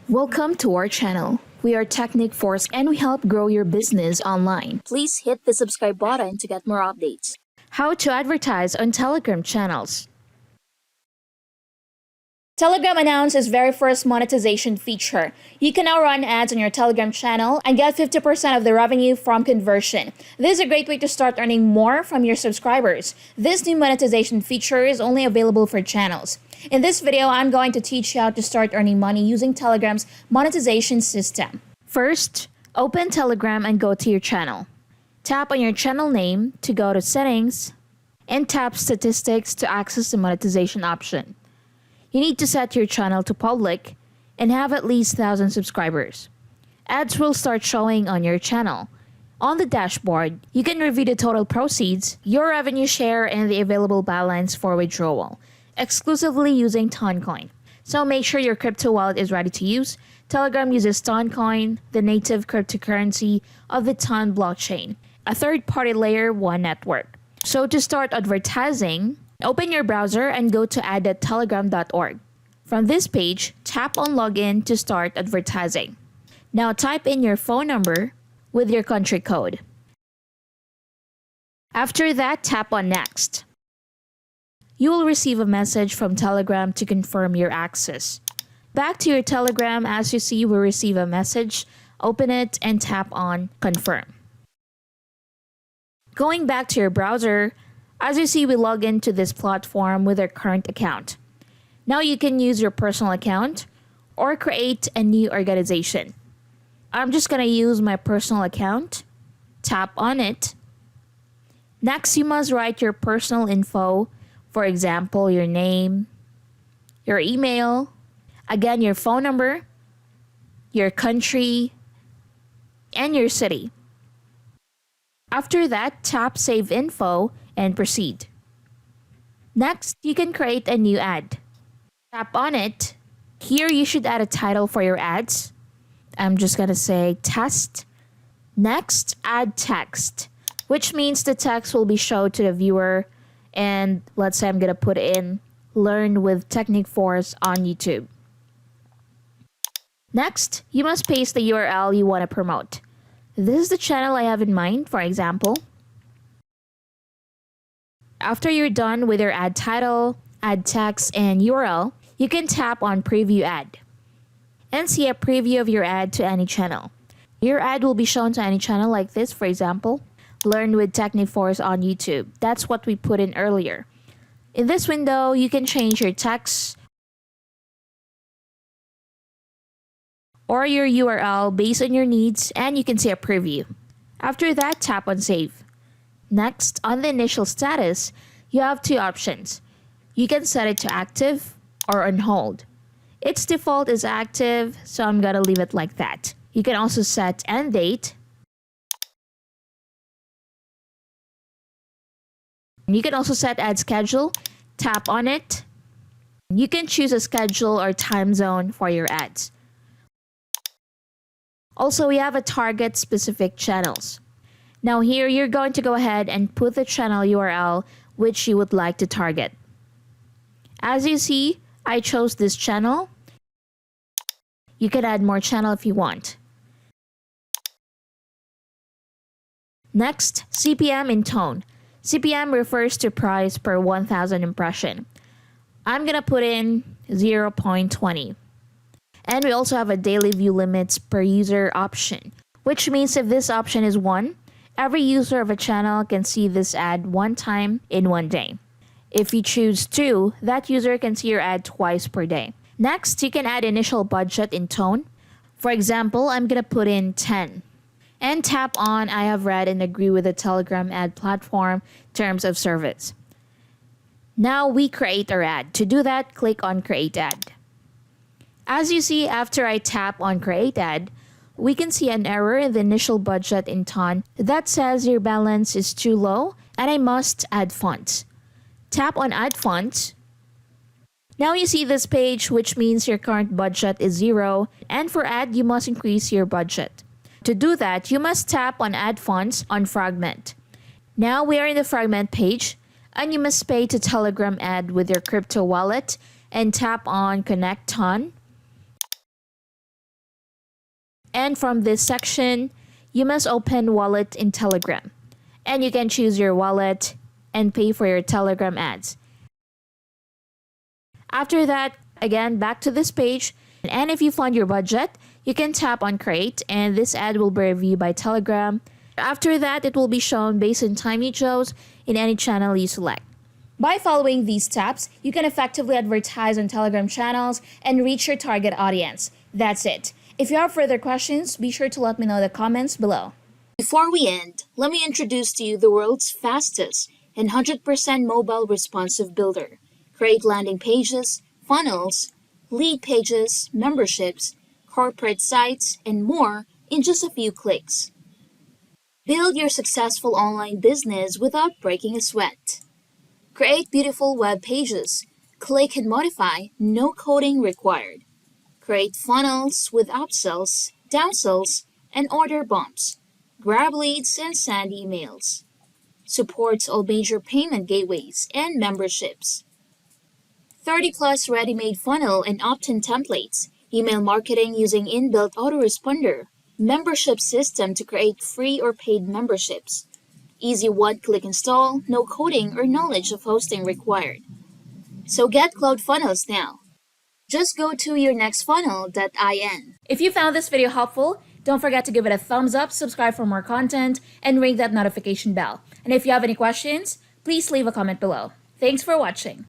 Welcome to our channel. We are Technic Force and we help grow your business online. Please hit the subscribe button to get more updates. How to advertise on Telegram channels. Telegram announced its very first monetization feature. You can now run ads on your Telegram channel and get 50% of the revenue from conversion. This is a great way to start earning more from your subscribers. This new monetization feature is only available for channels. In this video, I'm going to teach you how to start earning money using Telegram's monetization system. First, open Telegram and go to your channel. Tap on your channel name to go to Settings and tap Statistics to access the monetization option. You need to set your channel to public and have at least 1,000 subscribers. Ads will start showing on your channel. On the dashboard, you can review the total proceeds, your revenue share, and the available balance for withdrawal, exclusively using Toncoin. So make sure your crypto wallet is ready to use. Telegram uses Toncoin, the native cryptocurrency of the Ton blockchain, a third-party layer 1 network. So to start advertising, open your browser and go to ad.telegram.org. From this page, tap on Login to start advertising. Now type in your phone number with your country code. After that, tap on Next. You will receive a message from Telegram to confirm your access. Back to your Telegram, as you see, you will receive a message. Open it and tap on Confirm. Going back to your browser, as you see, we log into this platform with our current account. Now you can use your personal account or create a new organization. I'm just going to use my personal account. Tap on it. Next, you must write your personal info. For example, your name, your email, again, your phone number, your country, and your city. After that, tap Save Info and proceed. Next, you can create a new ad. Tap on it. Here, you should add a title for your ads. I'm just going to say test. Next, add text, which means the text will be shown to the viewer. And let's say I'm going to put in Learn with Technic Force on YouTube. Next, you must paste the URL you want to promote. This is the channel I have in mind, for example. After you're done with your ad title, ad text, and URL, you can tap on Preview Ad and see a preview of your ad to any channel. Your ad will be shown to any channel like this, for example. Learn with Technic Force on YouTube. That's what we put in earlier. In this window, you can change your text or your URL based on your needs, and you can see a preview. After that, tap on Save. Next, on the initial status, you have two options. You can set it to active or on hold. Its default is active, so I'm gonna leave it like that. You can also set end date. You can also set ad schedule. Tap on it. You can choose a schedule or time zone for your ads. Also, we have a target specific channels. Now here, you're going to go ahead and put the channel URL which you would like to target. As you see, I chose this channel. You can add more channel if you want. Next, CPM in tone. CPM refers to price per 1,000 impression. I'm gonna put in 0.20. And we also have a daily view limits per user option, which means if this option is 1, every user of a channel can see this ad 1 time in 1 day. If you choose 2, that user can see your ad twice per day. Next, you can add initial budget in tone. For example, I'm gonna put in 10. And tap on I have read and agree with the Telegram ad platform terms of service. Now we create our ad. To do that, click on Create Ad. As you see, after I tap on Create Ad, we can see an error in the initial budget in Ton that says your balance is too low and I must add funds. Tap on Add Funds. Now you see this page, which means your current budget is 0, and for ad, you must increase your budget. To do that, you must tap on Add Funds on Fragment. Now we are in the Fragment page, and you must pay to Telegram ad with your crypto wallet and tap on Connect Ton. And from this section, you must open wallet in Telegram. And you can choose your wallet and pay for your Telegram ads. After that, again, back to this page. And if you fund your budget, you can tap on create and this ad will be reviewed by Telegram. After that, it will be shown based on time you chose in any channel you select. By following these steps, you can effectively advertise on Telegram channels and reach your target audience. That's it. If you have further questions, be sure to let me know in the comments below. Before we end, let me introduce to you the world's fastest and 100% mobile responsive builder. Create landing pages, funnels, lead pages, memberships, corporate sites, and more in just a few clicks. Build your successful online business without breaking a sweat. Create beautiful web pages. Click and modify, no coding required. Create funnels with upsells, downsells, and order bumps. Grab leads and send emails. Supports all major payment gateways and memberships. 30 plus ready-made funnel and opt-in templates. Email marketing using inbuilt autoresponder. Membership system to create free or paid memberships. Easy one-click install, no coding or knowledge of hosting required. So get CloudFunnels now. Just go to yournextfunnel.in. If you found this video helpful, don't forget to give it a thumbs up, subscribe for more content, and ring that notification bell. And if you have any questions, please leave a comment below. Thanks for watching.